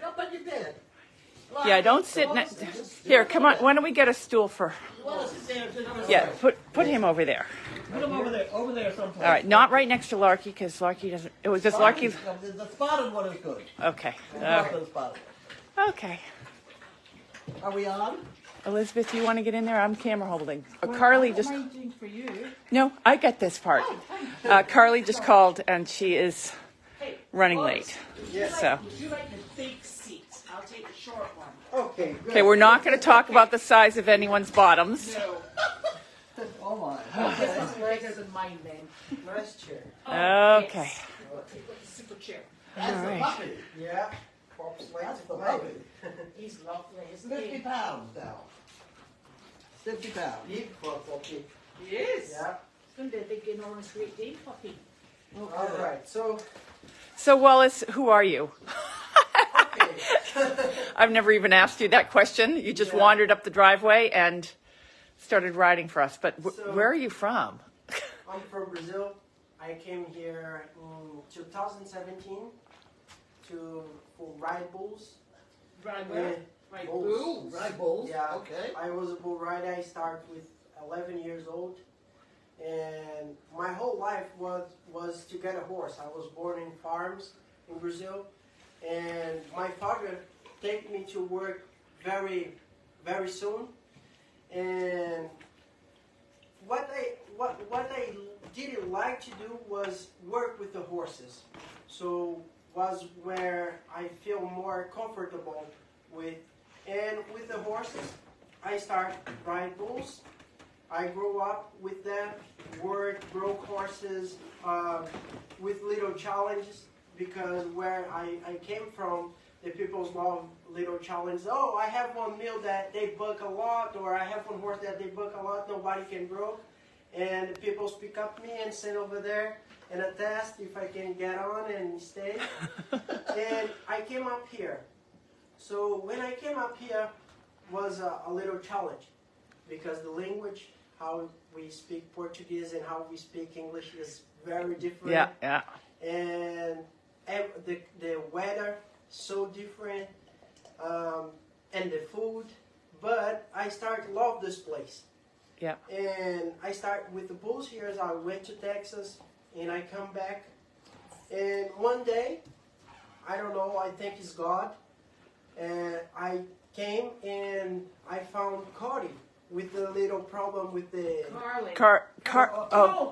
up on your bed. Yeah, don't sit next. Here, come on. Why don't we get a stool for? Yeah, put him over there. Put him over there someplace. All right, not right next to Larky because Larky doesn't. It was just Larky. The spotted one is good. Okay. The spotted. Okay. Are we on? Elizabeth, you want to get in there? I'm camera holding. Carly just. For you. No, I get this part. Carly just called and she is running late. Yes. So. Would you like the big seat? I'll take the short one. Okay, good. Okay, we're not going to talk about the size of anyone's bottoms. No. Oh my. This one's bigger than mine then. Nice chair. Okay. Yes. The super chair. That's All the right. puppy. Yeah. That's the puppy. He's lovely, isn't 50 he? pounds now. 50 pounds. He is. Yeah. He's going to be a big enormous Great Dane puppy. All right. So. So, Wallace, who are you? Okay. I've never even asked you that question. You just wandered up the driveway and started riding for us. But So- where are you from? I'm from Brazil. I came here in 2017 for ride bulls. Right where? Right, Bulls. bulls. Ride bulls. Yeah. Okay. I was a bull rider. I started with 11 years old, and my whole life was to get a horse. I was born in farms in Brazil, and my father take me to work very, very soon. And what I didn't like to do was work with the horses. So was where I feel more comfortable with. And with the horses, I start riding bulls. I grew up with them, worked, broke horses with little challenges because where I came from, the people love little challenges. Oh, I have one mule that they buck a lot, or I have one horse that they buck a lot, nobody can broke. And people pick up me and send over there and a test if I can get on and stay. And I came up here. So when I came up here was a little challenge because the language, how we speak Portuguese and how we speak English is very different. Yeah, yeah. And the weather so different, and the food. But I start to love this place. Yeah. And I start with the bulls here. As I went to Texas and I come back. And one day, I don't know, I think it's God. And I came and I found Cody with a little problem with the Carlene.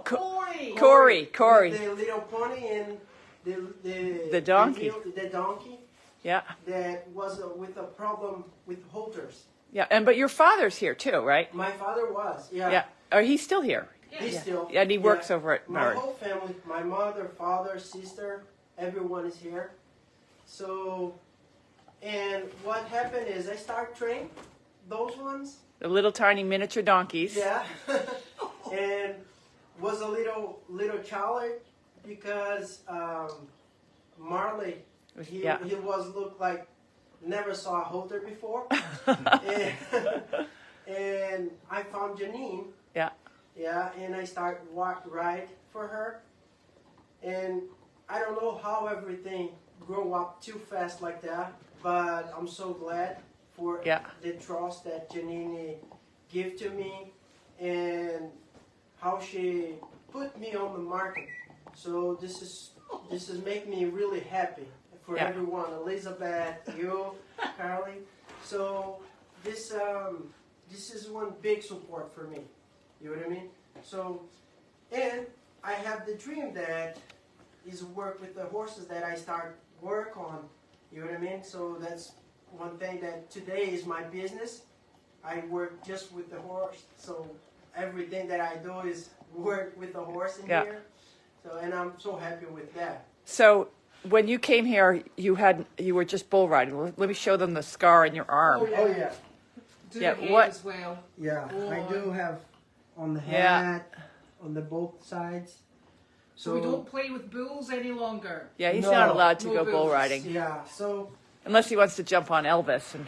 Corey. With the little pony and The donkey. The donkey Yeah. that was with a problem with halters. Yeah. But your father's here too, right? My father was, yeah. Yeah. Oh, he's still here. He's still. Yeah, and he works over at my Murray. whole family, my mother, father, sister, everyone is here. So, and what happened is I start training those ones. The little tiny miniature donkeys. Yeah. And was a little challenge because Marley, he was looked like never saw a halter before. and I found Janine. Yeah. Yeah, and I start ride for her. And I don't know how everything grew up too fast like that, but I'm so glad for the trust that Janine gave to me and how she put me on the market. So this is making me really happy for everyone. Elizabeth, you, Carlene. So this is one big support for me. You know what I mean? So, and I have the dream that is work with the horses that I start work on. You know what I mean? So that's one thing that today is my business. I work just with the horse. So everything that I do is work with the horse in here. So, and I'm so happy with that. So when you came here, you were just bull riding. Let me show them the scar in your arm. Oh yeah. Do Yeah, the what- as well. Yeah, I do have on the Yeah. hat, on the both sides. So we don't play with bulls any longer. Yeah, he's No, not allowed to no go bull bulls. riding Yeah, so unless he wants to jump on Elvis. And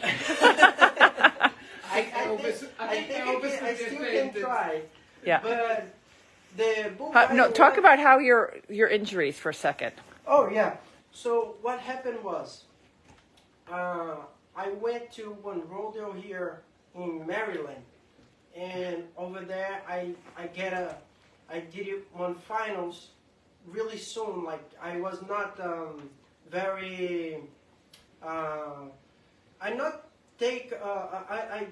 I Elvis- think, I think Elvis I would still be can offended. try. yeah. But the bull No, riding talk one- about how your injuries for a second. Oh yeah. So what happened was, I went to one rodeo here in Maryland, and over there I did it one finals really soon. Like I was not very. I not take I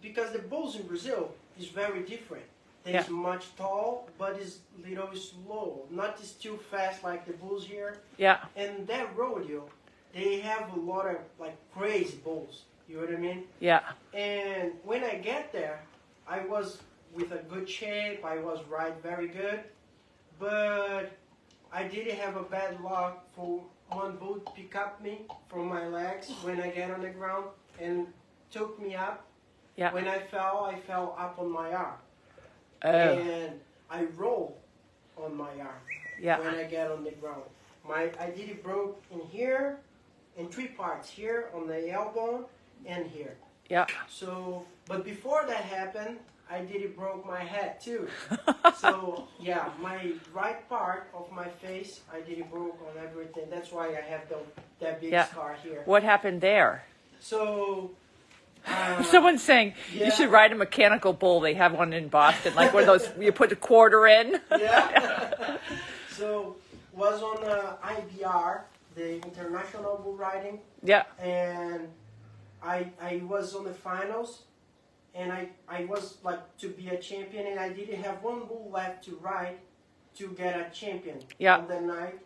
because the bulls in Brazil is very different. They're much tall, but is little slow. Not is too fast like the bulls here. Yeah. And that rodeo, they have a lot of like crazy bulls. You know what I mean? Yeah. And when I get there, I was with a good shape. I was right very good, but I didn't have a bad luck for one bull pick up me from my legs when I get on the ground and took me up. Yeah. When I fell up on my arm. Oh. And I roll on my arm Yeah. when I get on the ground. I did it broke in here, in 3 parts, here on the elbow and here. Yeah. So, but before that happened, I did it broke my head too. So yeah, my right part of my face, I did it broke on everything. That's why I have that big scar here. What happened there? So. Someone's saying you should ride a mechanical bull. They have one in Boston, like one of those you put a quarter in. Yeah. So was on IBR, the International Bull Riding. Yeah. And I was on the finals, and I was like to be a champion, and I didn't have one bull left to ride to get a champion on the night.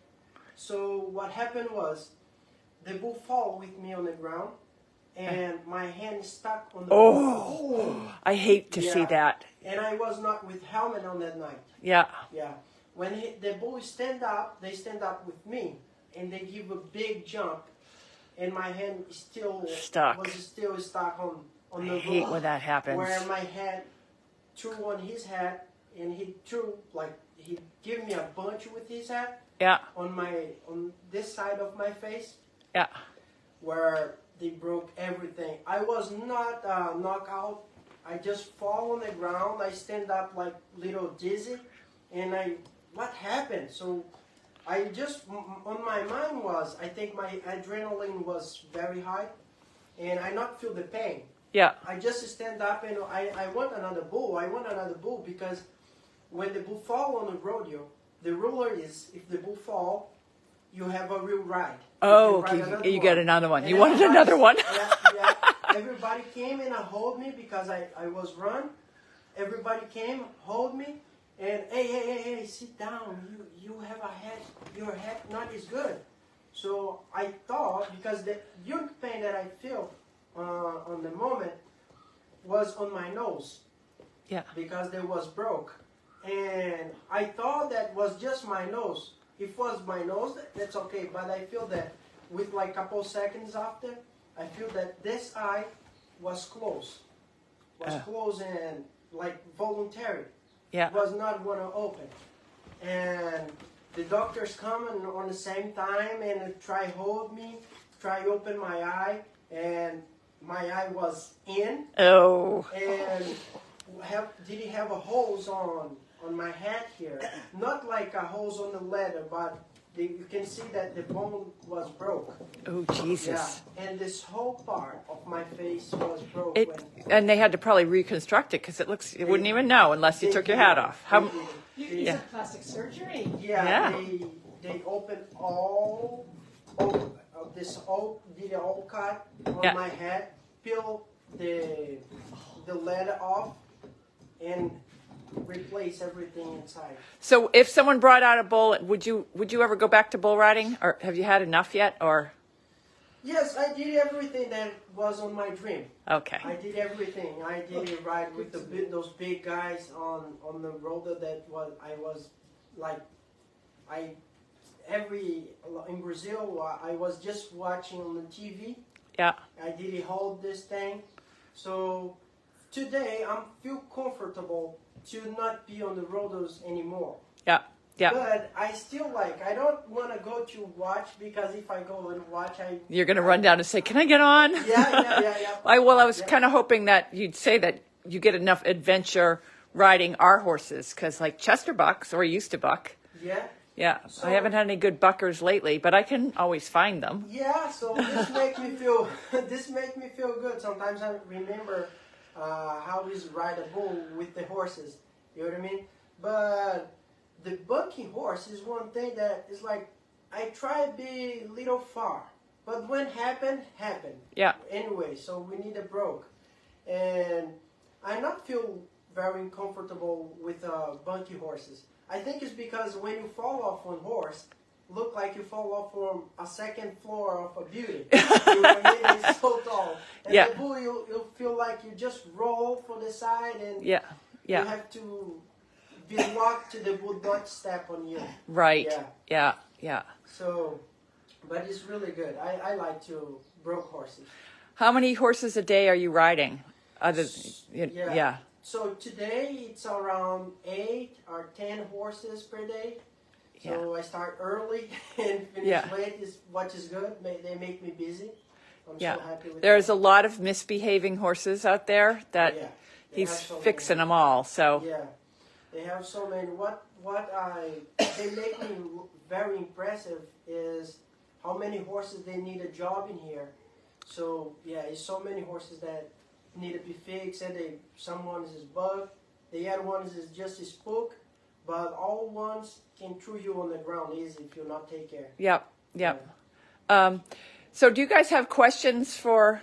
So what happened was the bull fall with me on the ground. And my hand stuck on the bull. I hate to see that. And I was not with helmet on that night. Yeah. Yeah. When the bulls stand up, they stand up with me, and they give a big jump, and my hand is still stuck. Was still stuck on the bull. I hate when that happens. Where my head threw on his head, and he threw he gave me a bunch with his head. Yeah. On this side of my face. Yeah. Where they broke everything. I was not knocked out. I just fall on the ground. I stand up like little dizzy, and what happened? So I just on my mind was I think my adrenaline was very high, and I not feel the pain. Yeah. I just stand up and I want another bull. I want another bull because when the bull fall on the rodeo, the rule is if the bull fall, you have a real ride. Oh, okay. You get another one. You wanted another one. Yeah. Everybody came and hold me because I was run. Everybody came, hold me, and hey, sit down. You have a head. Your head not as good. So I thought because the young pain that I feel on the moment was on my nose. Yeah. Because they was broke, and I thought that was just my nose. If it was my nose, that's okay. But I feel that with like a couple seconds after, I feel that this eye was closed. Closed and like voluntary. Yeah. It was not want to open. And the doctors come and on the same time and try hold me, try open my eye, and my eye was in. Oh. And did he have a holes on my head here? Not like a holes on the leather, but you can see that the bone was broke. Oh, Jesus. Yeah. And this whole part of my face was broke. And they had to probably reconstruct it because you wouldn't even know unless you took your hat off. You said plastic surgery. Yeah. They opened all did all cut on my head, peel the leather off, and replace everything inside. So if someone brought out a bull, would you ever go back to bull riding, or have you had enough yet, or? Yes, I did everything that was on my dream. Okay. I did everything. I did ride with those big guys on the road in Brazil. I was just watching on the TV. Yeah. I did hold this thing. So today I feel comfortable to not be on the roads anymore. Yeah. Yeah. But I still I don't want to go to watch because if I go and watch, you're going to run down and say, "Can I get on?" Yeah. I was kind of hoping that you'd say that you get enough adventure riding our horses because like Chester bucks or used to buck. Yeah. Yeah, So- I haven't had any good buckers lately, but I can always find them. Yeah, so this make me feel good. Sometimes I remember how is ride a bull with the horses. You know what I mean? But the bucking horse is one thing that is like I try to be a little far, but when happened. Yeah. Anyway, so we need a broke, and I not feel very comfortable with bunky horses. I think it's because when you fall off one horse, look like you fall off from a second floor of a building. You know what I mean? It's so tall. And Yeah. the bull, you'll feel like you just roll for the side and Yeah. you Yeah. have to be locked to the bull not step on you. Right. Yeah. Yeah. Yeah. So, but it's really good. I like to broke horses. How many horses a day are you riding? Yeah. So today it's around 8 or 10 horses per day. So I start early and finish Yeah. late, which is good. They make me busy. I'm Yeah. so happy with There's that. a lot of misbehaving horses out there that Yeah. They he's have so many. fixing them all. So Yeah, they have so many. They make me very impressive is how many horses they need a job in here. So yeah, it's so many horses that need to be fixed. And someone is bug, the other ones is just a spook, but all ones can throw you on the ground easy if you not take care. Yep. So do you guys have questions for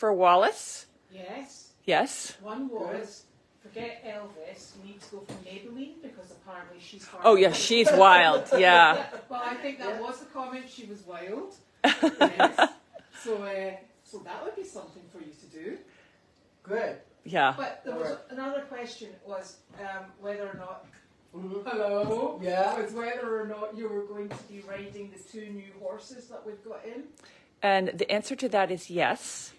Walace? Yes. Yes. One was, forget Elvis, you need to go for Maybelline because apparently she's hard. Oh yeah, she's wild. Yeah. Well, I think that was the comment. She was wild. So that would be something for you to do. Good. Yeah. But there was another question was whether or not. Mhm. Hello. Yeah. Was whether or not you were going to be riding the 2 new horses that we've got in. And the answer to that is yes.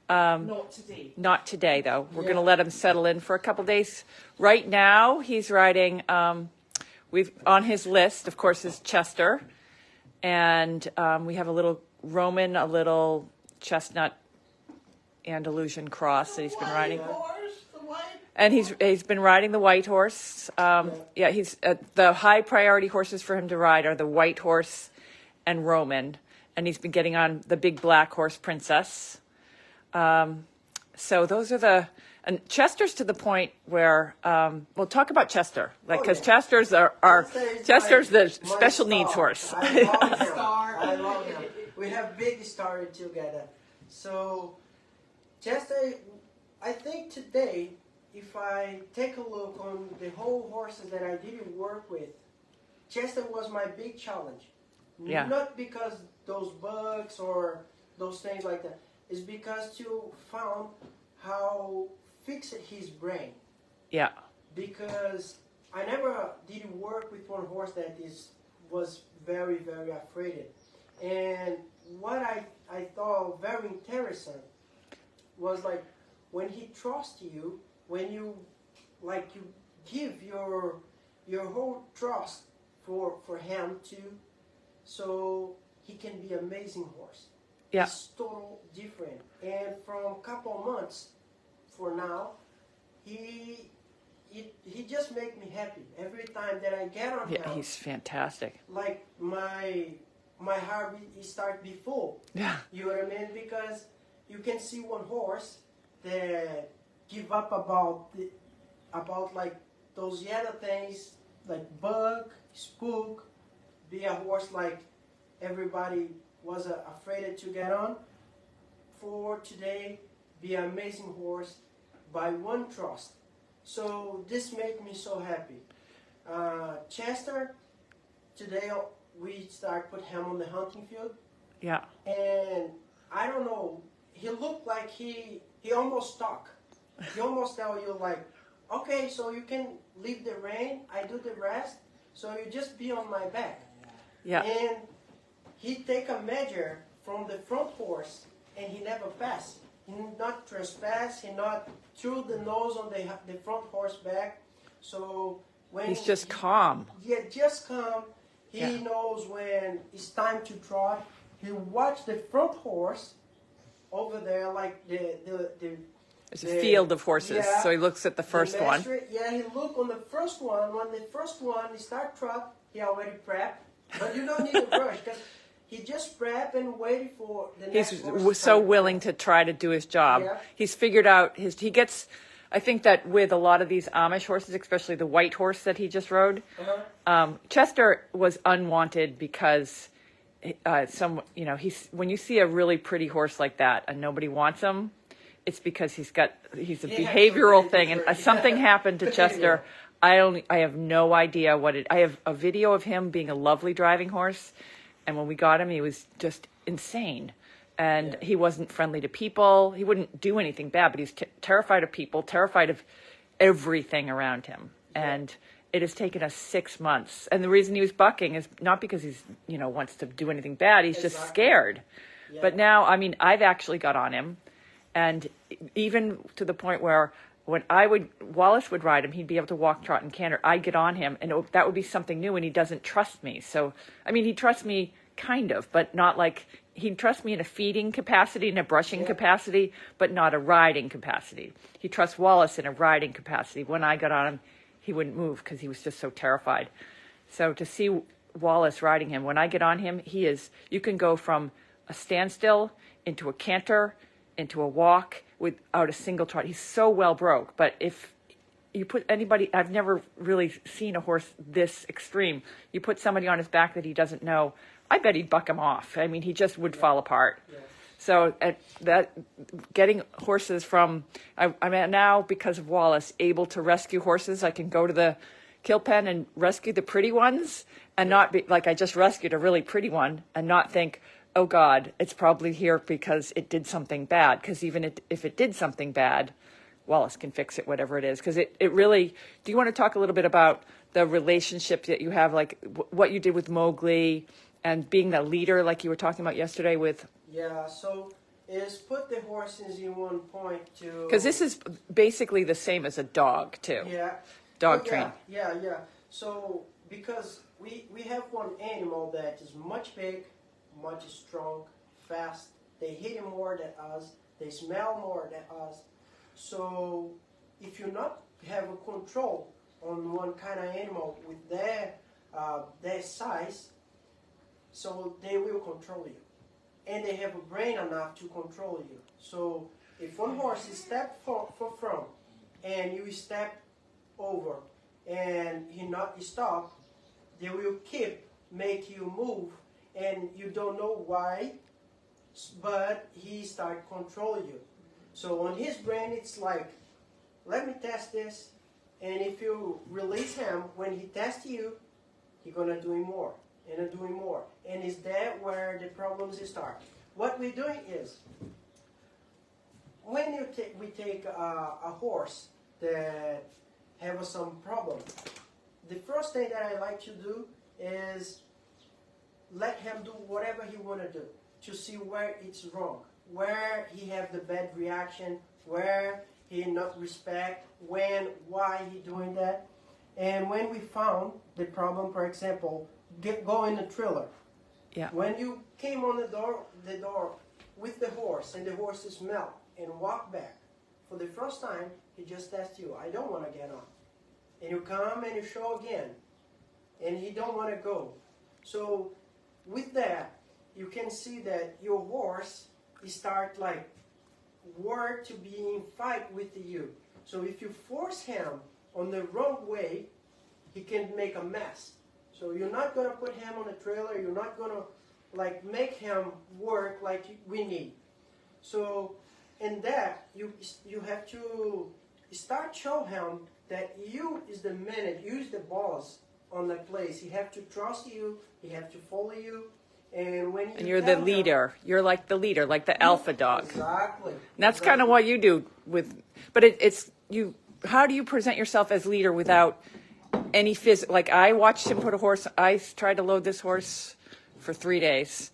Not today. Not today, though. We're Yeah. going to let him settle in for a couple days. Right now, he's riding. We've on his list, of course, is Chester, and we have a little Roman, a little chestnut Andalusian cross that he's been riding. And he's been riding the white horse. Yeah, he's the high priority horses for him to ride are the white horse and Roman, and he's been getting on the big black horse Princess. So those are and Chester's to the point where we'll talk about Chester, like because Chester's Chester's the special needs horse. I love him. I love him. We have big story together. So Chester, I think today, if I take a look on the whole horses that I didn't work with, Chester was my big challenge. Yeah. Not because those bugs or those things like that. It's because you found how fixed his brain. Yeah. Because I never did work with one horse that was very, very afraid. And what I thought very interesting was like when he trusts you, when you give your whole trust for him too, so he can be amazing horse. Yeah. It's total different. And from a couple of months for now, he just make me happy every time that I get on him. Yeah, he's fantastic. Like my heart it start be full. Yeah. You know what I mean? Because you can see one horse that give up about like those other things like bug, spook, be a horse like everybody was afraid to get on. For today, be an amazing horse by one trust. So this made me so happy. Chester, today we start put him on the hunting field. Yeah. And I don't know, he looked like he almost stuck. He almost tell you like, okay, so you can leave the rein, I do the rest, so you just be on my back. Yeah. And he take a measure from the front horse and he never pass. He not trespass, he not threw the nose on the front horse back. So when He's just calm. Yeah, just calm. He Yeah. knows when it's time to trot. He watch the front horse over there, like There's a field of horses, yeah, so he looks at the first one. Yeah, he looked on the first one. When the first one he start trot, he already prepped. But you don't need to brush because he just prepped and waited for the next horse. He's so willing to try to do his job. Yeah. He's figured out he gets, I think that with a lot of these Amish horses, especially the white horse that he just rode, Chester was unwanted because when you see a really pretty horse like that and nobody wants him, it's because he's a behavioral thing, and something happened to Chester. I have no idea I have a video of him being a lovely driving horse, and when we got him, he was just insane, and he wasn't friendly to people. He wouldn't do anything bad, but he's terrified of people, terrified of everything around him, and it has taken us 6 months. And the reason he was bucking is not because he's wants to do anything bad. He's just scared. Yeah. But now, I've actually got on him. And even to the point where when Walace would ride him, he'd be able to walk, trot, and canter. I'd get on him, and that would be something new, and he doesn't trust me. So, he trusts me kind of, but not like, he'd trust me in a feeding capacity, in a brushing capacity, but not a riding capacity. He trusts Walace in a riding capacity. When I got on him, he wouldn't move because he was just so terrified. So to see Walace riding him, when I get on him, you can go from a standstill into a canter, into a walk without a single trot. He's so well broke. But if you put anybody, I've never really seen a horse this extreme. You put somebody on his back that he doesn't know, I bet he'd buck him off. He just would fall apart. Yeah. So getting horses from, I'm now, because of Walace, able to rescue horses. I can go to the kill pen and rescue the pretty ones and not be like I just rescued a really pretty one and not think, oh God, it's probably here because it did something bad. Because even if it did something bad, Walace can fix it, whatever it is. Because it really, do you want to talk a little bit about the relationship that you have, like what you did with Mowgli and being the leader like you were talking about yesterday with... Yeah, so is put the horses in one point to... Because this is basically the same as a dog, too. Yeah. Dog train. Yeah. So, because we have one animal that is much big, much strong, fast. They hit more than us. They smell more than us. So, if you not have a control on one kind of animal with their size, so they will control you. And they have a brain enough to control you. So if one horse is step for front and you step over and he not stop, they will make you move, and you don't know why, but he start controlling you. So on his brain it's like, let me test this, and if you release him, when he tests you, he's gonna do more and doing more. And is that where the problems start? What we're doing is, when we take a horse that have some problem, the first thing that I like to do is let him do whatever he want to do to see where it's wrong, where he have the bad reaction, where he not respect, why he doing that. And when we found the problem, for example, go in the trailer. Yeah. When you came on the door with the horse and the horse smell and walk back, for the first time, he just asked you, I don't want to get on. And you come and you show again, and he don't want to go. So with that, you can see that your horse start like to be in fight with you. So if you force him on the wrong way, he can make a mess. So you're not going to put him on a trailer. You're not going to like make him work like we need. So in that, you have to start show him that you is the man, you is the boss on the place. He have to trust you. He have to follow you. And when you're the leader. You're like the leader, like the alpha dog. Exactly. And that's kind of what you do with, but it's you. How do you present yourself as leader without any physical? Like I watched him put a horse. I tried to load this horse for 3 days,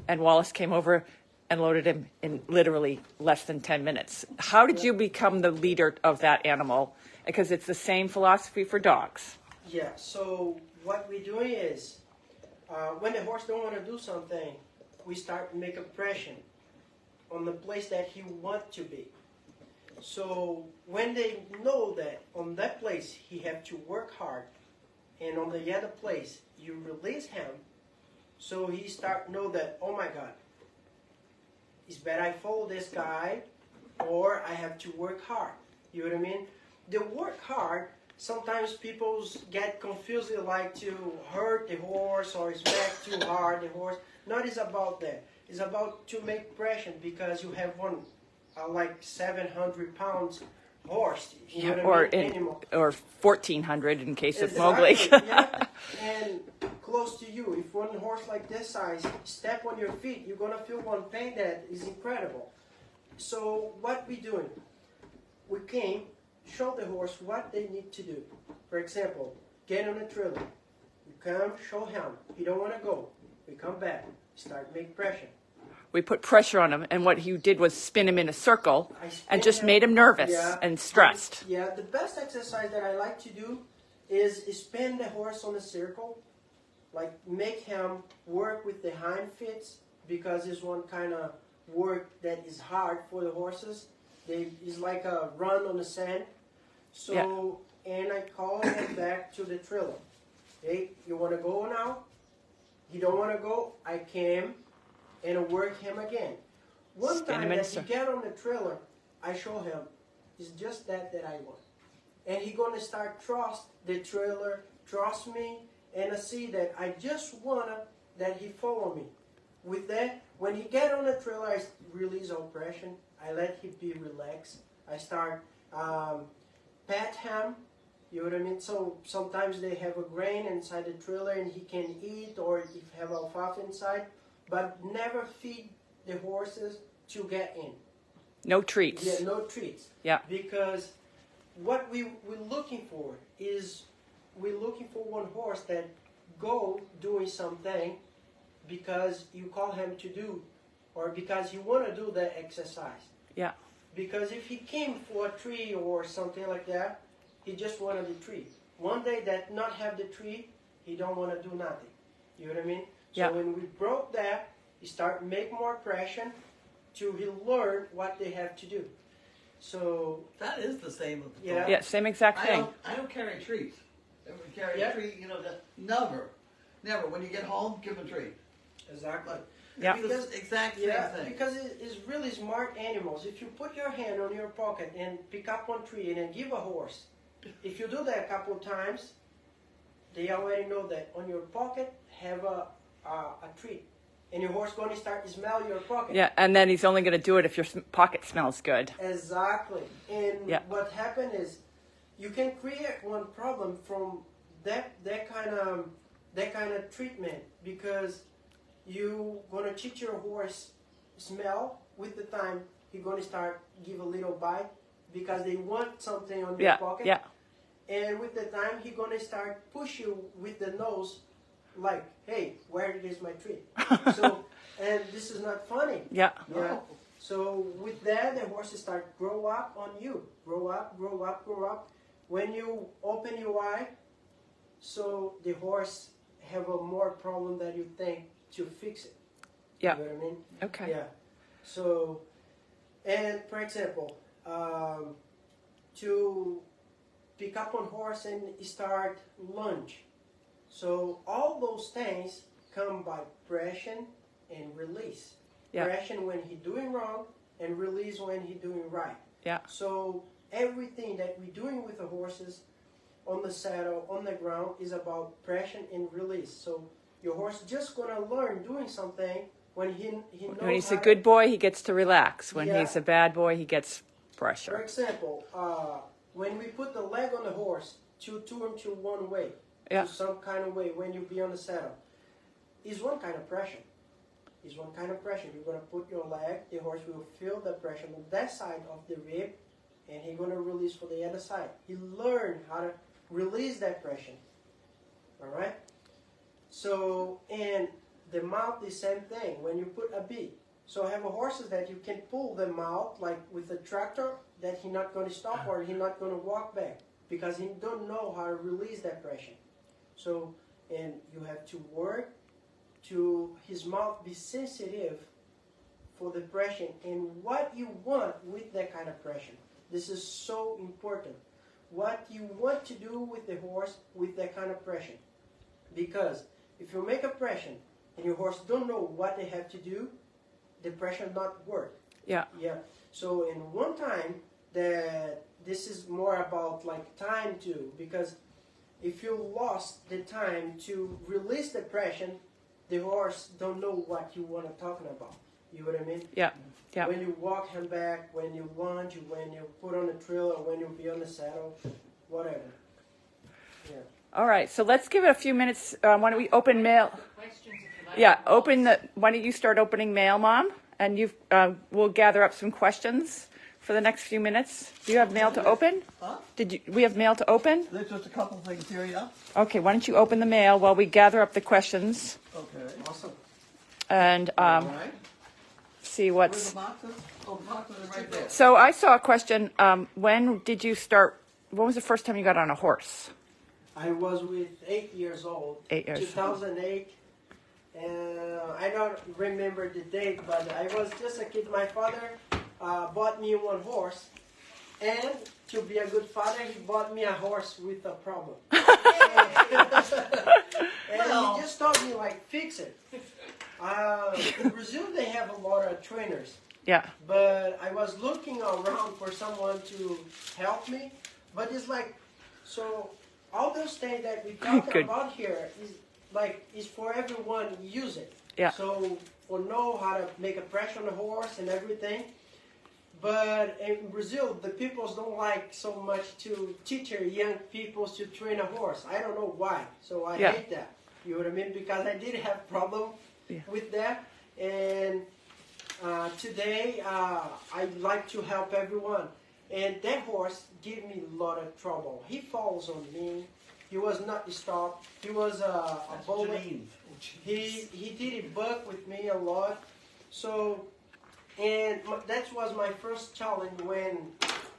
and Walace came over and loaded him in literally less than 10 minutes. How did you become the leader of that animal? Because it's the same philosophy for dogs. Yeah. So what we're doing is, when the horse don't want to do something, we start to make a pressure on the place that he want to be. So when they know that on that place he have to work hard, and on the other place you release him, so he start know that, oh my God, it's better I follow this guy, or I have to work hard. You know what I mean? The work hard, sometimes people get confused. They like to hurt the horse or smack too hard the horse. Not is about that. It's about to make pressure, because you have one like 700 pounds horse. You know what I mean? Animal. Or 1,400 in case of Exactly, Mowgli. yeah. And close to you, if one horse like this size step on your feet, you're gonna feel one pain that is incredible. So what we doing? We came, show the horse what they need to do. For example, get on a trailer. We come, show him. He don't want to go. We come back, start make pressure. We put pressure on him, and what he did was spin him in a circle and just made him nervous and stressed. Yeah, the best exercise that I like to do is spin the horse on a circle, like make him work with the hind feet, because it's one kind of work that is hard for the horses. It's like a run on the sand. So, and I call him back to the trailer. Hey, you want to go now? He don't want to go. I came and work him again. One time that he get on the trailer, I show him, it's just that I want. And he gonna start trust the trailer, trust me, and I see that I just wanna that he follow me. With that, when he get on the trailer, I release all pressure. I let him be relaxed. I start pat him. You know what I mean? So sometimes they have a grain inside the trailer and he can eat, or if have alfalfa inside. But never feed the horses to get in. No treats. Yeah, no treats. Yeah. Because what we're looking for is, we're looking for one horse that go doing something because you call him to do, or because you want to do that exercise. Yeah. Because if he came for a tree or something like that, he just wanted the tree. One day that not have the tree, he don't want to do nothing. You know what I mean? So when we broke that, he start make more pressure to he learn what they have to do. So that is the same with the yeah, same exact thing. I don't carry trees. Never carry a tree, never. When you get home, give them a treat. Exactly. Yeah. Because, exact same thing. Because it's really smart animals. If you put your hand on your pocket and pick up one tree and then give a horse, if you do that a couple of times, they already know that on your pocket have a treat. And your horse going to start to smell your pocket. Yeah, and then he's only going to do it if your pocket smells good. Exactly. And what happened is, you can create one problem from that kind of treatment, because you going to teach your horse smell. With the time, he's going to start give a little bite because they want something on your pocket. Yeah. And with the time, he's going to start push you with the nose, like, hey, where is my treat? So, and this is not funny. Yeah. Yeah. So with that, the horses start grow up on you. Grow up. When you open your eye, so the horse have a more problem that you think to fix it. Yeah. You know what I mean? Okay. Yeah. So, and for example, to pick up on horse and start lunge. So all those things come by pressure and release. Yeah. Pressure when he's doing wrong, and release when he's doing right. Yeah. So everything that we're doing with the horses on the saddle, on the ground, is about pressure and release. So your horse just gonna learn doing something when he knows. When he's a good boy, he gets to relax. When Yeah. he's a bad boy, he gets For pressure. example, when we put the leg on the horse to turn to one way, to some kind of way when you be on the saddle, is one kind of pressure. Is one kind of pressure. You're going to put your leg, the horse will feel the pressure on that side of the rib, and he's going to release for the other side. He learned how to release that pressure. All right? So, and the mouth, the same thing. When you put a bit. So I have horses that you can pull the mouth, like with a tractor, that he's not going to stop or he's not going to walk back, because he don't know how to release that pressure. So, and you have to work to his mouth be sensitive for the pressure and what you want with that kind of pressure. This is so important. What you want to do with the horse with that kind of pressure. Because if you make a pressure and your horse don't know what they have to do, the pressure not work. Yeah. Yeah. So in one time that this is more about like time too, because if you lost the time to release the pressure, the horse don't know what you want to talking about. You know what I mean? Yeah. Yeah. When you walk him back, when you lunge, when you put on the trail, or when you be on the saddle, whatever. Yeah. All right. So let's give it a few minutes. Why don't we open mail? Questions if you like. Yeah. Why don't you start opening mail, Mom? And we'll gather up some questions for the next few minutes. Do you have mail to open? Huh? We have mail to open? There's just a couple things here, yeah? Okay. Why don't you open the mail while we gather up the questions Okay. Awesome. and All right. see Where's what's. the boxes? Oh, the boxes are right there. So I saw a question. When did you start? When was the first time you got on a horse? I was with 8 years old. 8 years. 2008. I don't remember the date, but I was just a kid. My father bought me one horse, and to be a good father, he bought me a horse with a problem. And he just told me, like, fix it. In Brazil, they have a lot of trainers. Yeah. But I was looking around for someone to help me. But it's like, so all those things that we talk Good. about here is for everyone to use it. Yeah. So for know how to make a pressure on the horse and everything. But in Brazil, the people don't like so much to teach their young people to train a horse. I don't know why. So I Yeah. hate that. You know what I mean? Because I did have problem with that. And today, I like to help everyone. And that horse gave me a lot of trouble. He falls on me. He was not stopped. He was a bullet. Janine. He did a buck with me a lot. So, and that was my first challenge when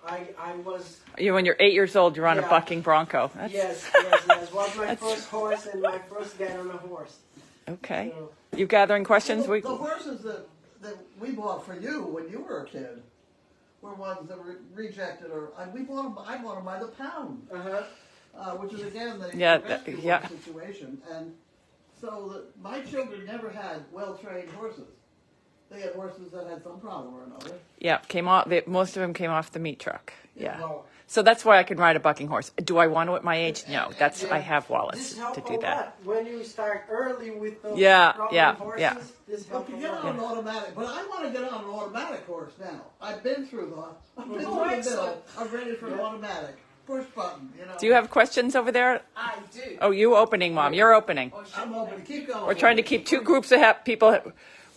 I was. When you're 8 years old, you're on a Yeah. bucking bronco. That's, Yes. Was my first horse and my first guy on a horse. Okay. So, You gathering questions? The horses that we bought for you when you were a kid were ones that were rejected, or I bought them by the pound, which is again the rescue horse situation. And so my children never had well-trained horses. They had horses that had some problem or another. Yeah, most of them came off the meat truck. Yeah. well, So that's why I can ride a bucking horse. Do I want to at my age? No. I have Walace this helps to a do that. lot when you start early with those Yeah, problem yeah, horses. yeah. This But helps to a get lot. on an automatic, but I want to get on an automatic horse now. I've been through the excellent. middle. I'm ready for an automatic. Push button, you know. Do you have questions over there? I do. Oh, you opening, Mom. You're opening. Oh, shit. I'm open. Keep going. We're trying to keep two groups of people.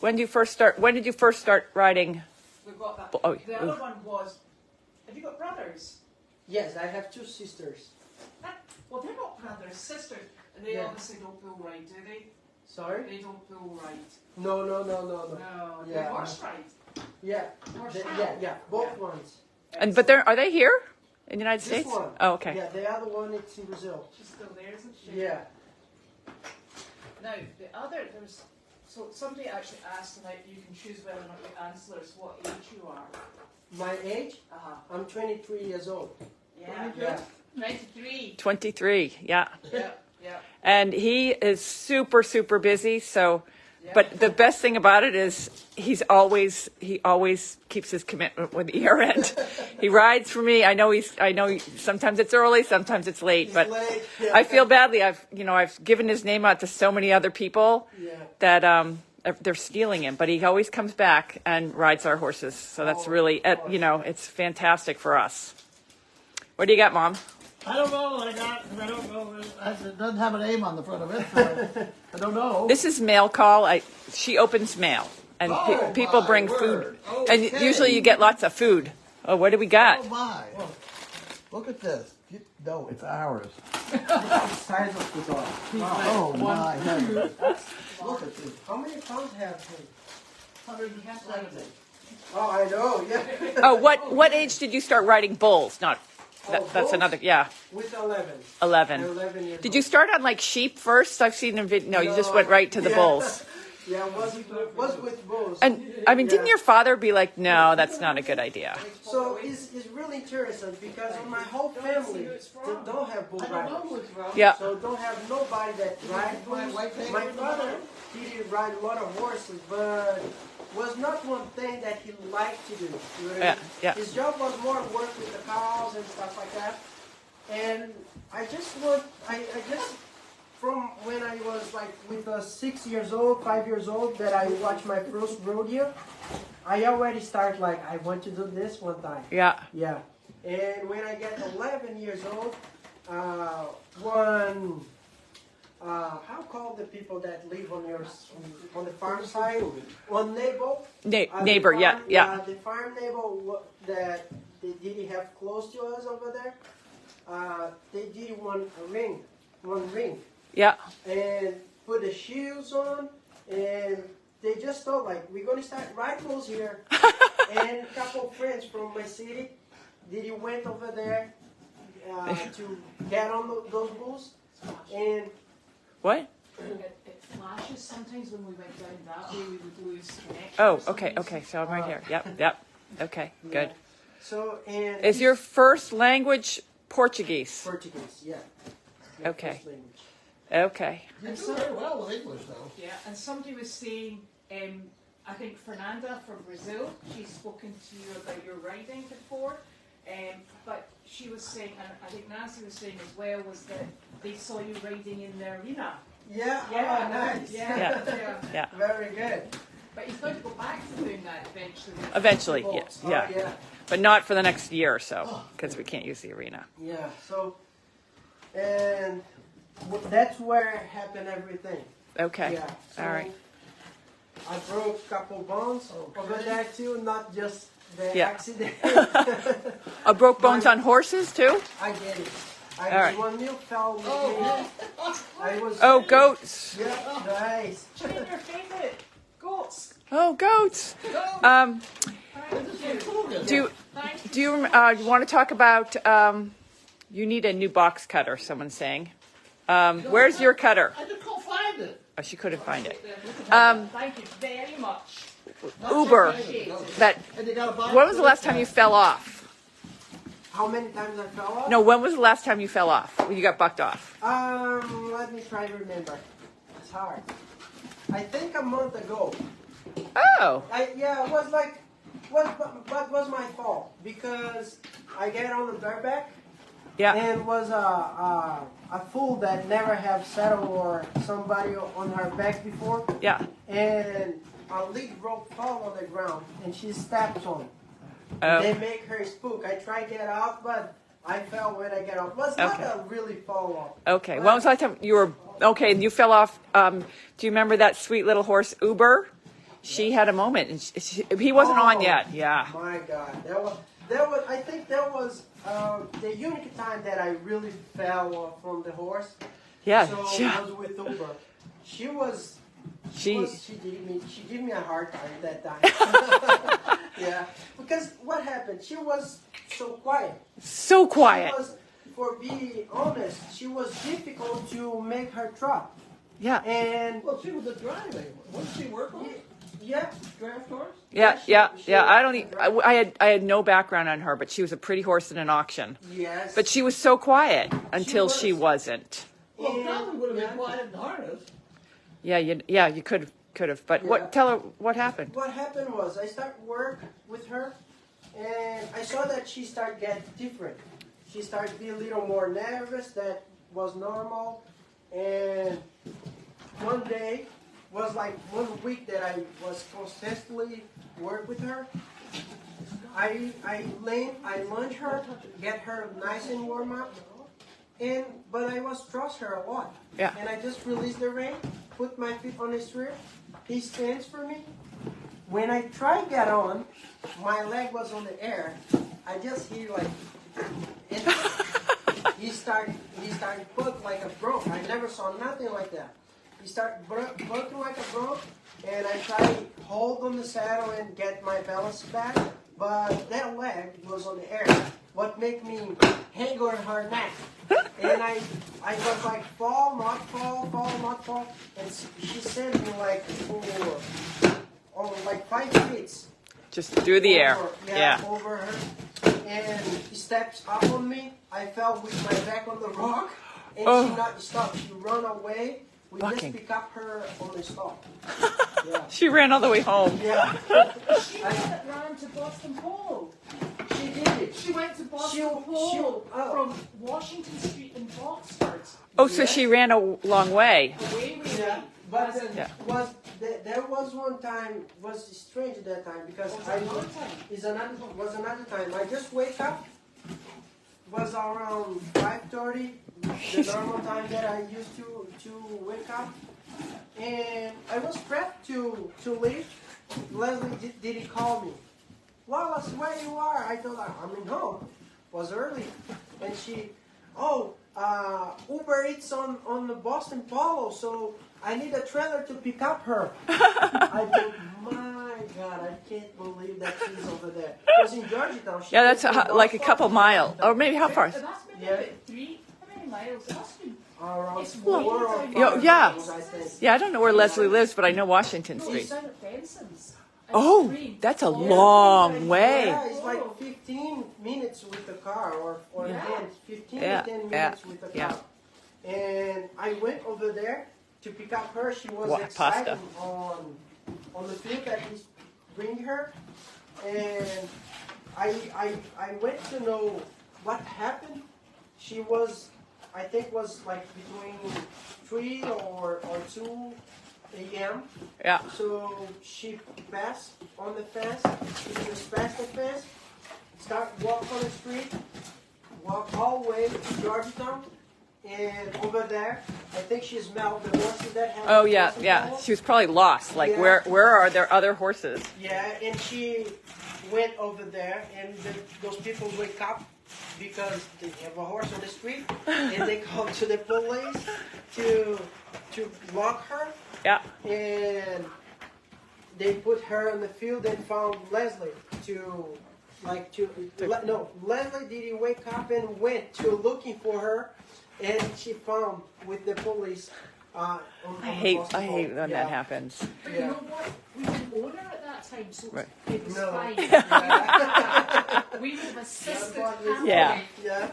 When did you first start riding? We've got that. Oh, The other one was, have you got brothers? Yes, I have two sisters. Well, they're not brothers, sisters. And they Yeah. obviously don't pull right, do they? Sorry? They don't pull right. No. No, Yeah. they're horse right. Yeah. Horse Yeah. Both ones. But are they here in the United This States? one. Oh, okay. Yeah, the other one it's in Brazil. She's still there, isn't she? Yeah. Now, there was, so somebody actually asked, and you can choose whether or not you answer us what age you are. My age? Uh-huh. I'm 23 years old. Yeah. Yeah. 23. 23. Yeah. Yeah. And he is super, super busy. So, Yeah. but the best thing about it is he always keeps his commitment with the year end. He rides for me. I know sometimes it's early, sometimes it's late, but late, yeah. I feel badly. I've given his name out to so many other people Yeah. that they're stealing him, but he always comes back and rides our horses. So that's really, it's fantastic for us. What do you got, Mom? I don't know. I don't know. It doesn't have a name on the front of it. So I don't know. This is mail call. She opens mail, and Oh, people my bring word. food, Okay. and usually you get lots of food. Oh, what do we got? Oh my! Look at this. No, it's ours. Size of the dog. Oh my heavens! Look at this. How many pounds have he? 170. Oh, I know. Yeah. Oh, what age did you start riding bulls? That's bulls? another. Yeah, With 11. 11. 11 years Did you old. start on like sheep first? I've seen a video. No, you just No, went right to the yeah. bulls. Yeah, was with Rose. And I mean, didn't Yeah. your father be like, no, that's not a good idea? So it's really interesting because my whole family don't have bull I don't know riders. what's wrong. Yeah. So don't have nobody that rides bulls. My father did ride a lot of horses, but was not one thing that he liked to do. You know what I Yeah, mean? yeah. His job was more work with the cows and stuff like that. And I just from when I was like with 6 years old, 5 years old, that I watched my first rodeo, I already start like, I want to do this one time. Yeah. Yeah. And when I get 11 years old, how called the people that live on the farm side? One neighbor. Neighbor, The yeah, farm- yeah. The farm neighbor that they didn't have close to us over there. They did one ring, Yeah. and put the shoes on, and they just thought like, we're gonna start rifles here. And a couple of friends from my city, they went over there to get on those bulls, and What? It flashes sometimes when we went down that way, we would lose connection. Oh, for some okay, reason. okay. So I'm right here. Yep, yep. Okay, good. so and Is your first language Portuguese? Portuguese, yeah. My Okay. first language. Okay. You do very well with English, though. Yeah, and somebody was saying, I think Fernanda from Brazil, she's spoken to you about your riding before, but she was saying, and I think Nancy was saying as well, was that they saw you riding in the arena. Yeah, Yeah, oh, nice. Yeah, Yeah. yeah. Yeah. Very good. But he's going to go back to doing that eventually. Eventually, Oh, yes, oh, yeah. yeah. But not for the next year or so, because we can't use the arena. Yeah, so, and that's where happened everything. Okay. Yeah. So All right. I broke a couple bones over there too, not just the Yeah. accident. Broke bones on horses too? I get it. All right. One milk fell with me. I was. Oh, goats. Yeah, nice. Janine, your favourite? Goats. Oh, goats. Thank you. Do you Thank do you want to talk about? You need a new box cutter. Someone's saying. Where's your cutter? I just can't find it. Oh, she couldn't find it. Thank you very much. Uber. That. And you got a box When was the for last this time guy. you fell off? How many times I fell off? No. When was the last time you fell off? When you got bucked off? Let me try to remember. It's hard. I think a month ago. Oh. It was like, what was my fault? Because I get on the bareback Yeah. and was a fool that never have settled or somebody on her back before, Yeah. and a lead rope fall on the ground and she steps on it. Oh. They make her spook. I try to get off, but I fell when I get off. It was not Okay. a really fall off. Okay. When was the last time you were okay? And you fell off. Do you remember that sweet little horse Uber? She had a moment, and he wasn't on Oh, yet. Yeah. My God, I think that was the unique time that I really fell off from the horse. Yeah. So Yeah. I was with Uber. She gave me a hard time that time. Yeah, because what happened? She was so quiet. So quiet. She was, for being honest, she was difficult to make her trot. Yeah. And Well, she was a driving. What did she work on? yeah, Draft horse? Yeah. she- Yeah. she- Yeah. I had no background on her, but she was a pretty horse in an auction. yes. But she was so quiet until was. she wasn't. Well, And- probably would have been yeah. quiet in harness. Yeah. You could have. But Yeah. tell her what happened. What happened was I started work with her, and I saw that she started getting different. She started being a little more nervous. That was normal. And one day was like 1 week that I was consistently work with her. I lunge her, get her nice and warm up, but I was trust her a lot. Yeah. And I just released the rein, put my feet on his rear. He stands for me. When I try to get on, my leg was on the air. I just hear like, he started bucking like a bronc. I never saw nothing like that. He started bucking like a bronc, and I try to hold on the saddle and get my balance back, but that leg was on the air. What made me hang on her neck. And I was like, fall, not fall. And she sent me like like 5 feet. Just through the air. Yeah. Over her. And she steps up on me. I fell with my back on the rock. And she not stopped. She ran away. We just pick up her on the stop. Yeah. She ran all the way home. Yeah. She ran to Boston Polo. She did it. She went to Boston Polo from Washington Street in Oxford. Oh, so she ran a long way. Yeah. But there was one time, was strange at that time because was another time. I just wake up, was around 5:30, the normal time that I used to wake up, and I was prepped to leave. Leslie did he call me? Walace, where you are? I told her I'm in home. Was early, and she, Uber Eats on the Boston Polo, so I need a trailer to pick up her. I thought, my God, I can't believe that she's over there. Because in Georgetown, Yeah, that's like a couple miles, or maybe how far? That's maybe about 3. How many miles? It must be. It's way more down. Yeah. miles, I think. Yeah, I don't know where Leslie lives, but I know Washington Street. It's down at Benson's. Oh, that's a long way. Yeah, it's like 15 minutes with the car, or 15 to 10 minutes with the car. And I went over there to pick up her. She was excited on the field that he's bringing her. And I went to know what happened. She was, I think was like between 3 or 2 a.m. Yeah. So she passed on the fence. She just passed the fence, walk on the street, walk all the way to Georgetown, and over there, I think she smelled the horses that have. Oh yeah. She was probably lost. Like where are there other horses? Yeah, and she went over there, and those people wake up because they have a horse on the street, and they call to the police to lock her. Yeah. And they put her in the field and found Leslie Leslie didn't wake up and went to looking for her, and she found with the police. I hate when that happens. But you know what? We didn't own her at that time, so it was fine. We would have assisted her. Yeah.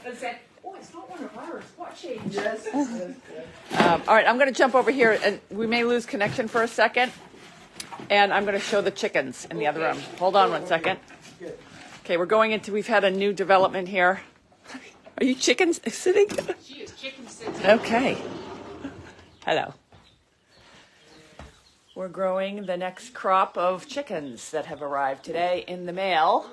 And said, it's not one of ours. What changed? Yes. All right, I'm going to jump over here, and we may lose connection for a second. And I'm going to show the chickens in the other room. Hold on one second. Okay, we've had a new development here. Are you chickens sitting? She is chicken sitting. Okay. Hello. We're growing the next crop of chickens that have arrived today in the mail.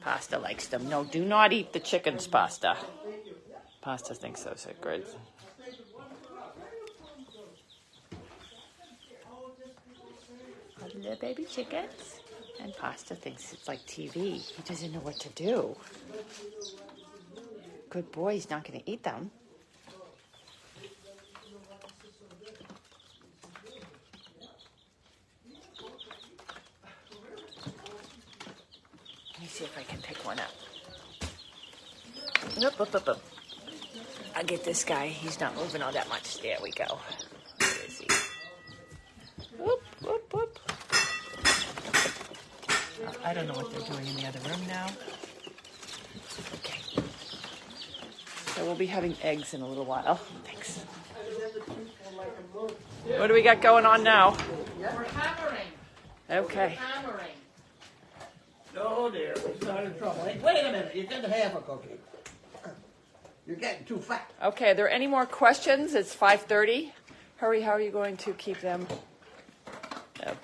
Pasta likes them. No, do not eat the chickens, Pasta. Pasta thinks those are good. Little baby chickens. And Pasta thinks it's like TV. He doesn't know what to do. Good boy, he's not going to eat them. Let me see if I can pick one up. Up. I'll get this guy. He's not moving all that much. There we go. Where is he? Whoop. I don't know what they're doing in the other room now. Okay. So we'll be having eggs in a little while. Thanks. What do we got going on now? We're hammering. Okay. We're hammering. Oh dear, it's not in trouble. Hey, wait a minute, you did half a cookie. You're getting too fat. Okay, are there any more questions? It's 5:30. Hurry, how are you going to keep them? The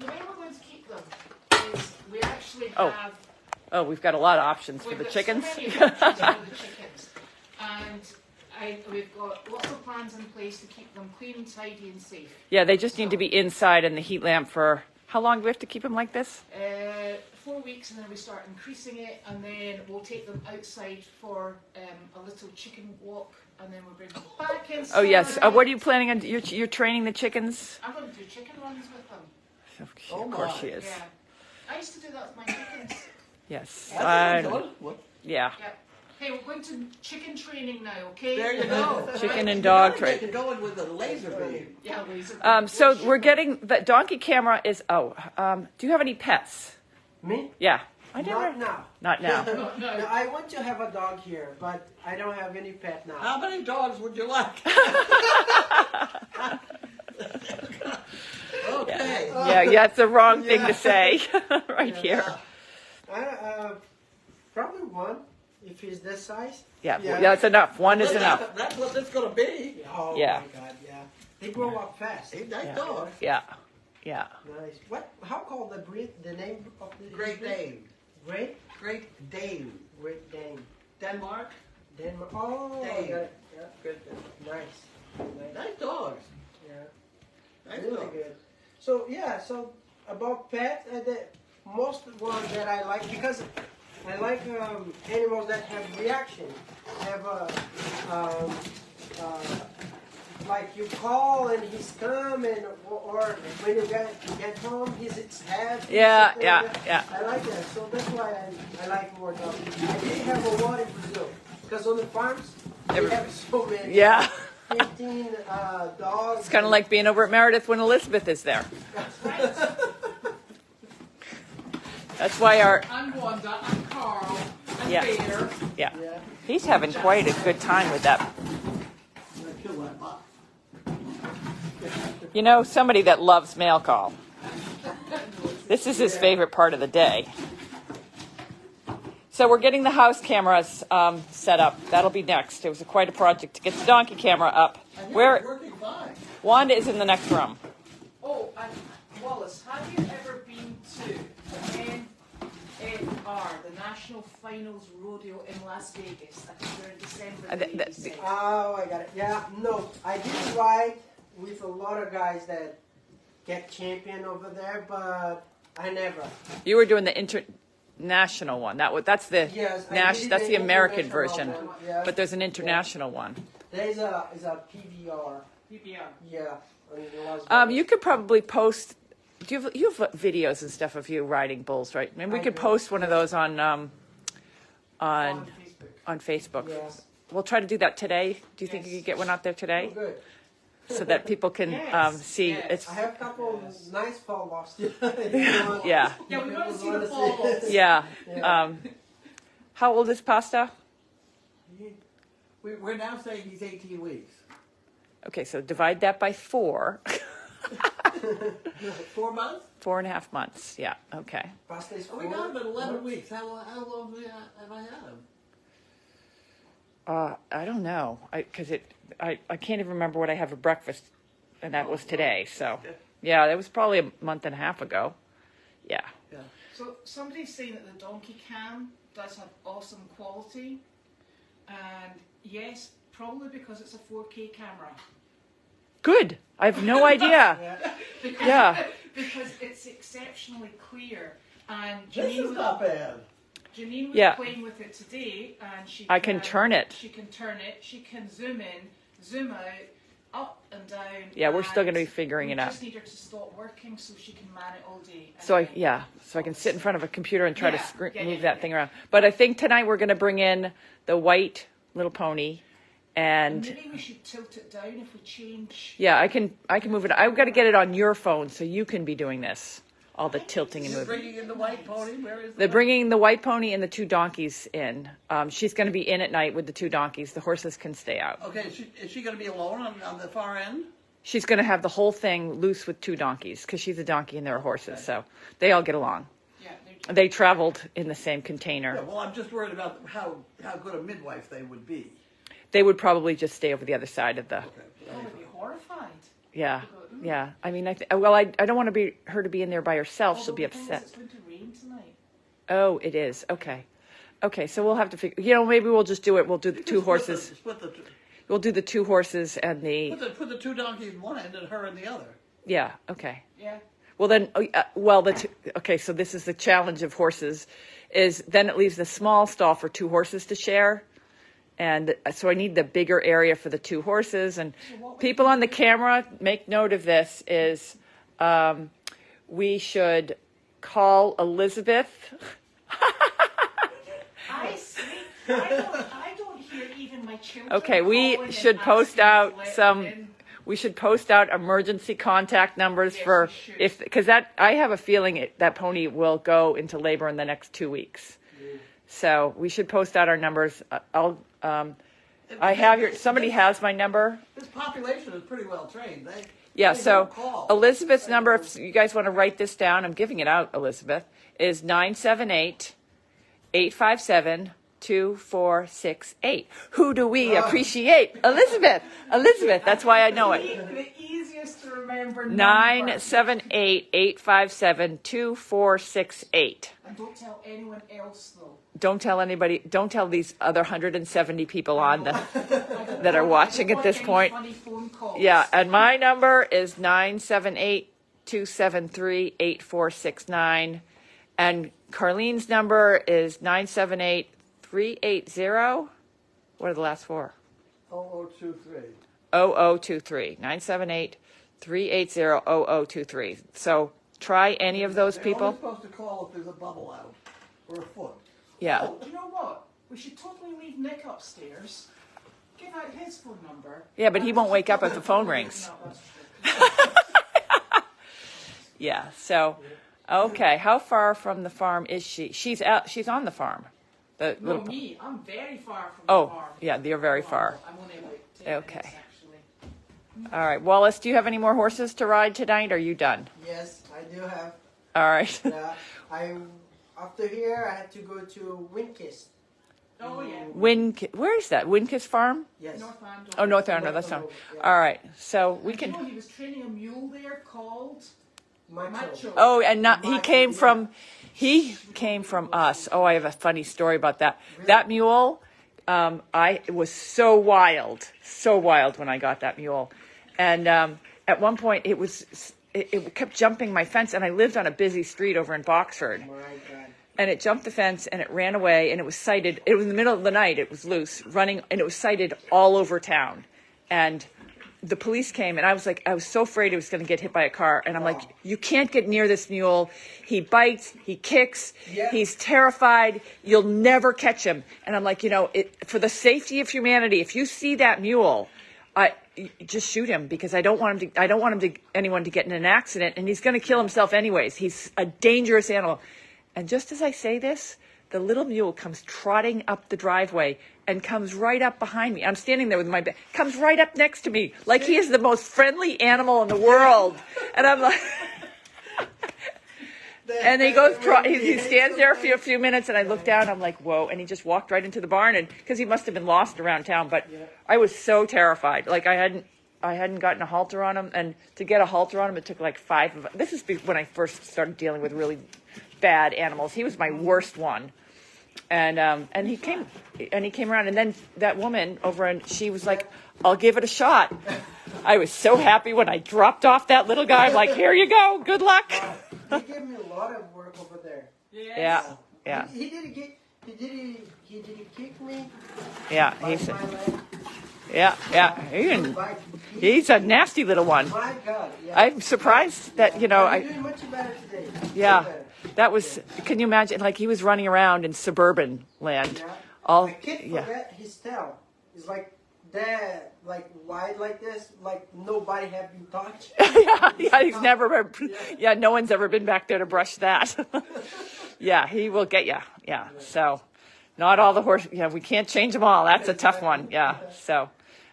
way we're going to keep them is we actually have... Oh, we've got a lot of options for the chickens. So many options for the chickens. And we've got lots of plans in place to keep them clean, tidy and safe. Yeah, they just need to be inside in the heat lamp for... How long do we have to keep them like this? 4 weeks, and then we start increasing it, and then we'll take them outside for a little chicken walk, and then we'll bring them back inside. Oh, yes. What are you planning on? You're training the chickens? I'm going to do chicken runs with them. Oh, of course my. she is. Yeah. I used to do that with my chickens. Yes. That's good. What? Yeah. Yeah. Hey, we're going to chicken training now, okay? There you go. Chicken and You dog gotta get trade. going with the laser beam. Yeah, laser. So we're getting the donkey camera is. Do you have any pets? Me? Yeah. I never. Not now. Not now. No. No, I want to have a dog here, but I don't have any pet now. How many dogs would you like? Okay. Yeah. It's the wrong thing to say right here. Probably one, if he's this size. Yeah. Yeah. That's enough. One is enough. That's what this is going to be. Oh Yeah. my God, yeah. They grow up fast. A nice Yeah. dog. Yeah. Yeah. Nice. What? How called the breed? The name of the Great breed? Dane. Great. Great Dane. Great Dane. Denmark. Denmark. Oh, Dane. okay. Yeah, good. Nice. Nice. Nice dogs. Yeah. Nice Really dogs. good. So yeah, so about pets, the most one that I like because I like animals that have reaction, have like you call and he's come and or when you get home he's happy. Yeah, something yeah, like that. yeah. I like that, so that's why I like more dogs. I didn't have a lot in Brazil because on the farms they have so many. Yeah. 15 dogs. It's kind of like being over at Meredith when Elizabeth is there. That's why I'm Wanda, I'm Carl, I'm Yeah. Peter. yeah. Yeah. He's having quite a good time with that. I'm going to kill that bot. You know, somebody that loves mail call. This is his favorite part of the day. So we're getting the house cameras set up. That'll be next. It was quite a project to get the donkey camera up. And it's Where working fine. Wanda is in the next room. Oh, and Wallace, have you ever been to NFR, the National Finals Rodeo in Las Vegas? I think they're in December. the 86th. Oh, I got it. Yeah, no, I did ride with a lot of guys that get champion over there, but I never. You were doing the international one. That's the Yes, I Nash. did That's the American international version. one, yeah. But there's an international one. There's a PBR. PBR. Yeah. In Las Vegas. You could probably post. You have videos and stuff of you riding bulls, right? Maybe we I could do. post one of those on On Facebook. Facebook. Yes. We'll try to do that today. Do you think Yes. you could get one out there Oh, today, good. so that people can Yes, see? yes. It's I have a couple of nice fall lost. yeah, Yeah, we want to see Wanna the see balls. yeah. Yeah. How old is Pasta? We're now saying he's 18 weeks. Okay, so divide that by 4. 4 months? 4.5 months. Yeah. Okay. Pasta is Oh, we got him at 11 weeks. How long have I had him? I don't know. I can't even remember what I have for breakfast, and that was today. So, yeah, that was probably a month and a half ago. Yeah. Yeah. So somebody's saying that the donkey cam does have awesome quality, and yes, probably because it's a 4K camera. Good. I have no idea. Because, Yeah. because it's exceptionally clear, and This is not bad. Janine was Yeah. playing with it today, and she I can turn it. She can turn it. She can zoom in, zoom out, up and down. Yeah, we're still and going to be figuring it we out. just need her to stop working so she can man it all day. And So then- so I can sit in front of a computer and try to Yeah, move yeah, that yeah. thing around. But I think tonight we're going to bring in the white little pony, and Maybe we should tilt it down if we change. yeah, I can move it. I've got to get it on your phone so you can be doing this, all the tilting and You're moving. bringing in the white pony? Where is They're the bringing the white pony and the 2 donkeys in. She's going to be in at night with the 2 donkeys. The horses can stay out. Okay, is she going to be alone on the far end? She's going to have the whole thing loose with 2 donkeys because she's a donkey and they're horses, so they all get along. Yeah, they're- They traveled in the same Yeah, container. well, I'm just worried about how good a midwife they would be. They would probably just stay over the other side of the. Okay. I would be horrified. Yeah, yeah. I mean, I don't want her to be in there by herself. She'll be Although the thing is, upset. It's going to rain tonight. Oh, it is. Okay. Okay, so we'll have to figure. Maybe we'll just do it. We'll do the 2 horses. We'll do the 2 horses and the. Put the 2 donkeys in one end and her in the other. Yeah. Okay. Yeah. Well then, okay. So this is the challenge of horses, is then it leaves the small stall for 2 horses to share, and so I need the bigger area for the 2 horses. And people on the camera, make note of this: is we should call Elizabeth. I sleep. I don't hear even my children. Okay, we calling and should post asking out to let some. them in. We should post out emergency contact numbers Yes, for we should. if because that I have a feeling that pony will go into labor in the next 2 weeks. So we should post out our numbers. I have your. Somebody has my number. This population is pretty well trained. Yeah. They So don't call. Elizabeth's number, if you guys want to write this down, I'm giving it out. Elizabeth is 978-857-2468. Who do we appreciate? Elizabeth. Elizabeth. That's why I know it. The easiest to remember number. 978-857-2468. And don't tell anyone else though. Don't tell anybody. Don't tell these other 170 people on that are watching at this point. Funny phone calls. Yeah, and my number is 978-273-8469. And Carlene's number is 978-380. What are the last four? 0023. 0023. 978-380-0023. So try any of those They're people. only supposed to call if there's a bubble out or a foot. Yeah. Oh, do you know what? We should totally leave Nick upstairs. Give out his phone number. Yeah, but he won't wake up if the phone rings. No, that's true. Yeah. So, okay. How far from the farm is she? She's out. She's on the farm. The No, little. me. I'm very far from Oh, the farm. yeah. You're very far. I'm only about 10 Okay. minutes, actually. All right, Wallace. Do you have any more horses to ride tonight? Or are you done? Yes, I do have. All right. After here, I had to go to Winkist. Oh, yeah. Where is that? Wincas Farm? Yes. North Andover. Oh, North Andover. That's not. Yeah. All right. So we And can. You know, he was training a mule there called Macho. Macho. Oh, and not, he Macho, came yeah. from. He came from us. Oh, I have a funny story about that. That mule. It was so wild when I got that mule, and at one point it kept jumping my fence, and I lived on a busy street over in Boxford. My God. And it jumped the fence and it ran away, and it was sighted. It was in the middle of the night. It was loose, running, and it was sighted all over town. And the police came, and I was so afraid it was going to get hit by a car. And I'm like, you can't get near this mule. He bites, he kicks, Yeah. he's terrified. You'll never catch him. And I'm like, for the safety of humanity, if you see that mule, you just shoot him, because I don't want anyone to get in an accident, and he's going to kill himself anyways. He's a dangerous animal. And just as I say this, the little mule comes trotting up the driveway and comes right up behind me. I'm standing there with my back, comes right up next to me, like he is the most friendly animal in the world. And I'm like, and he goes, he stands there for a few minutes, and I look down, I'm like, whoa. And he just walked right into the barn, and because he must have been lost around town. But I was so terrified. Like I hadn't gotten a halter on him, and to get a halter on him, it took like 5 of them. This is when I first started dealing with really bad animals. He was my worst one. And he came around, and then that woman over, and she was like, I'll give it a shot. I was so happy when I dropped off that little guy. I'm like, here you go, good luck. He gave me a lot of work over there. Yes. Yeah. He didn't kick me. Yeah, Bite my leg. He's a nasty little one. My God. Yeah. I'm surprised that, You're doing much better today. Yeah. Much better. That was, can you imagine, like he was running around in suburban land. Yeah. All, I can't forget his tail. It's like that, like wide like this, like nobody have been touched. he's never, no one's ever been back there to brush that. Yeah, he will get you. Yeah, so not all the horse, we can't change them all. That's a tough one. Yeah, so.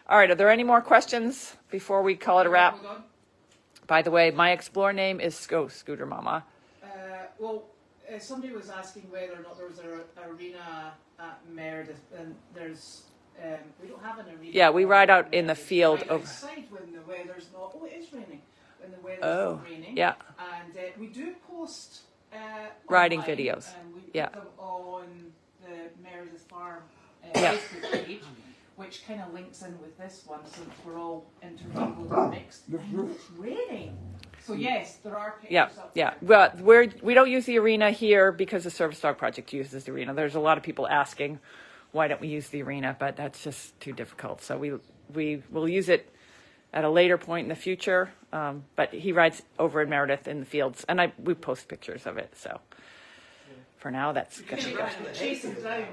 All right, are there any more questions before we call it a wrap? Hold on. By the way, my Explore name is Scooter Mama. Somebody was asking whether or not there was an arena at Meredith, and there's we don't have an arena. Yeah, we ride out in the field right over. outside when the weather's not. Oh, it is raining. When the weather's Oh, not raining. yeah. And we do post Riding online, videos. and we put Yeah. them on the Meredith Farm Yeah. Facebook page, which kind of links in with this one, since we're all intermingled and mixed. And it's raining. So yes, there are pictures up there. Well, we don't use the arena here because the Service Dog Project uses the arena. There's a lot of people asking, why don't we use the arena? But that's just too difficult. So we will use it at a later point in the future. But he rides over in Meredith in the fields, and we post pictures of it. So for now, that's good. Chase him down.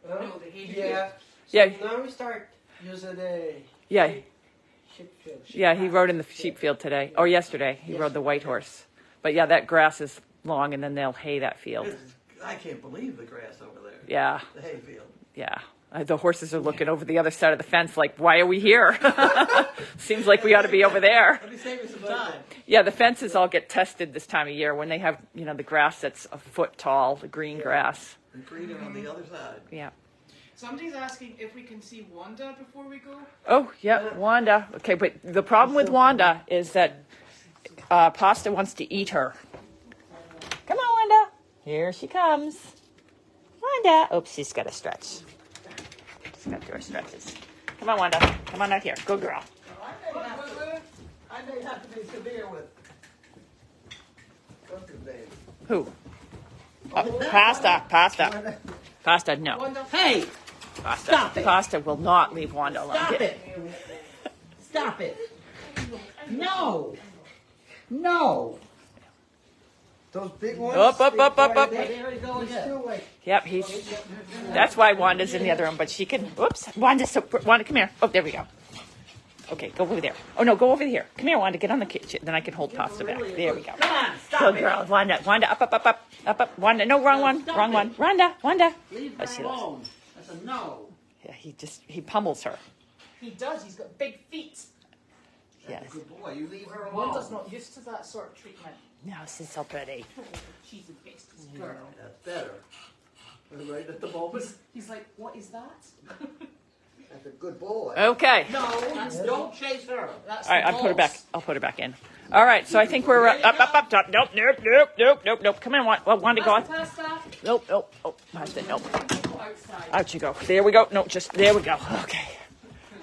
No, the hay field. Yeah. Yeah. Now we start using the Yeah. sheep field. Yeah, he rode in the sheep field today, or yesterday. He rode the white horse. But yeah, that grass is long, and then they'll hay that field. I can't believe the grass over there. Yeah, The hayfield. yeah. The horses are looking over the other side of the fence like, why are we here? Seems like we ought to be over there. Let me save you some time. Yeah, the fences all get tested this time of year when they have, the grass that's a foot tall, the green grass. The greener on the other side. Yeah. Somebody's asking if we can see Wanda before we go. Oh, yeah, Wanda. Okay, but the problem with Wanda is that Pasta wants to eat her. Come on, Wanda. Here she comes. Wanda. Oops, she's got to stretch. She's got to do her stretches. Come on, Wanda. Come on out here. Good girl. I may have to be severe with. What's his name? Who? Pasta. Pasta. Pasta, no. Wanda. Hey! Pasta. Stop it. Pasta will not leave Wanda alone. Stop it! Stop it! No! No! Those big ones. Up. There we go again. Still like Yep, that's why Wanda's in the other room, but she can, whoops, Wanda, come here. Oh, there we go. Okay, go over there. Oh, no, go over here. Come here, Wanda, get on the kitchen. Then I can hold Pasta back. There we go. Come on, stop Good it. girl, Wanda, up. Wanda, no, wrong one, Stop wrong it. one. Wanda. Leave Oh, her she loves- alone. That's a no. Yeah, he pummels her. He does. He's got big feet. Yes. Good boy, you leave her alone. Wanda's not used to that sort of treatment. No, she's so pretty. She's the bestest girl. That's better. Right at the moment. He's like, what is that? That's a good boy. Okay. No, Don't chase her. That's All right, the I'll put her boss. back. I'll put her back in. All right, so I think we're up. Nope. Come on, Wanda, go on. Pasta. Nope. Oh, Pasta, nope. Go outside. Out you go. There we go. No, just there we go. Okay.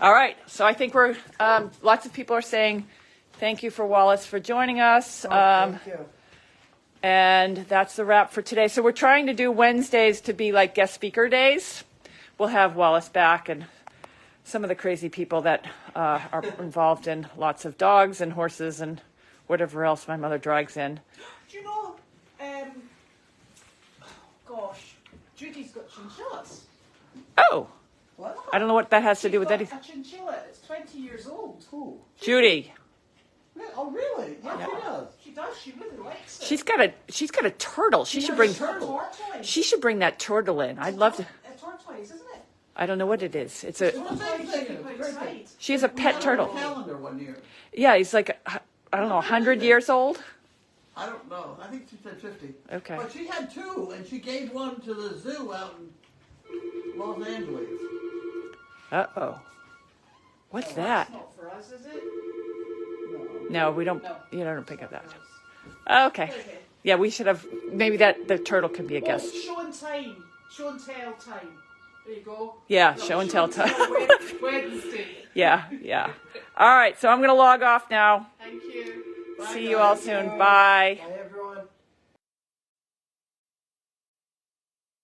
All right. So I think we're. Lots of people are saying, "Thank you for Walace for joining us." thank you. And that's the wrap for today. So we're trying to do Wednesdays to be like guest speaker days. We'll have Walace back and some of the crazy people that are involved in lots of dogs and horses and whatever else my mother drags in. Do you know, gosh, Judy's got chinchillas. Oh, What? I don't know what that has to do with She's anything. got a chinchilla. It's 20 years old. Who? Judy. Oh, really? Yeah, she does. She does. She really likes it. She's got a turtle. She should has bring. a tortoise. She should bring that turtle in. I'd love to. A tortoise, isn't it? I don't know what it is. It's a. What's that Tortoise, thing? you go It's very outside. big. She has a pet On turtle. the calendar one year. Yeah, he's like I don't know, 100 years old. I don't know. I think she said 50. Okay. But she had two, and she gave one to the zoo out in Los Angeles. Uh-oh. What's Oh, that? That's not for us, is it? No, we don't. No. You don't pick up that. Okay. Okay. Yeah, we should have. Maybe the turtle could be a guest. Oh, show and time. Show and tell time. There you go. Yeah, No, show and tell time. Wednesday. Yeah. All right, so I'm gonna log off now. Thank you. See you all soon. Bye.